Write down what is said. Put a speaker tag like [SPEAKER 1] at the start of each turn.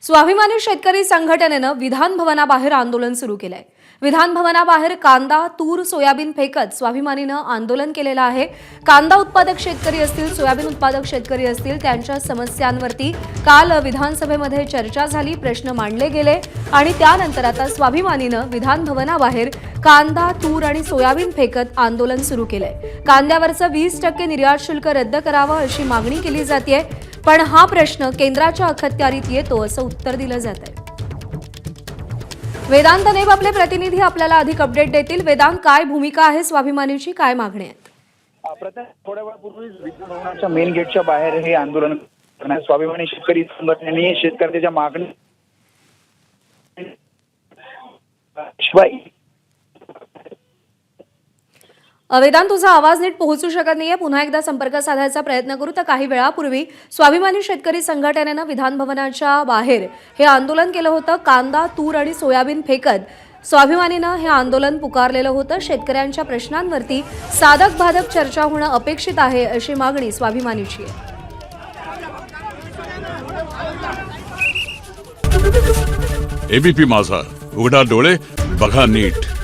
[SPEAKER 1] स्वाभिमानी शेतकरी संघटनेनं विधान भवनाबाहेर आंदोलन सुरू केलंय। विधान भवनाबाहेर कांदा, तूर, सोयाबीन फेकत स्वाभिमानीनं आंदोलन केलेलं आहे। कांदा उत्पादक शेतकरी असतील, सोयाबीन उत्पादक शेतकरी असतील, त्यांच्या समस्यांवरती काल विधानसभेमध्ये चर्चा झाली, प्रश्न मांडले गेले आणि त्यानंतर आता स्वाभिमानीनं विधान भवनाबाहेर कांदा, तूर आणि सोयाबीन फेकत आंदोलन सुरू केलंय। कांद्यावरचं 20% निर्यात शुल्क रद्द करावं अशी मागणी केली जाते, पण हा प्रश्न केंद्राच्या अखत्यारीत येतो असं उत्तर दिलं जातंय। वेदांत नेब आपले प्रतिनिधी आपल्याला अधिक अपडेट देतील। वेदांत, काय भूमिका आहे स्वाभिमानीची, काय मागणी आहेत?
[SPEAKER 2] थोड्या वेळापूर्वी विधान भवनाच्या मेन गेटच्या बाहेर हे आंदोलन करण्यास स्वाभिमानी शेतकरी संघटनेने शेतकऱ्यांच्या मागणी
[SPEAKER 1] वेदांत, तुझा आवाज नीट पोहोचू शकत नाहीये, पुन्हा एकदा संपर्क साधायचा प्रयत्न करू। तर काही वेळापूर्वी स्वाभिमानी शेतकरी संघटनेनं विधान भवनाच्या बाहेर हे आंदोलन केलं होतं। कांदा, तूर आणि सोयाबीन फेकत स्वाभिमानीनं हे आंदोलन पुकारलेलं होतं। शेतकऱ्यांच्या प्रश्नांवरती साधक बाधक चर्चा होणं अपेक्षित आहे अशी मागणी स्वाभिमानीची आहे।
[SPEAKER 3] एबीपी माझा, उघडा डोळे बघा नीट।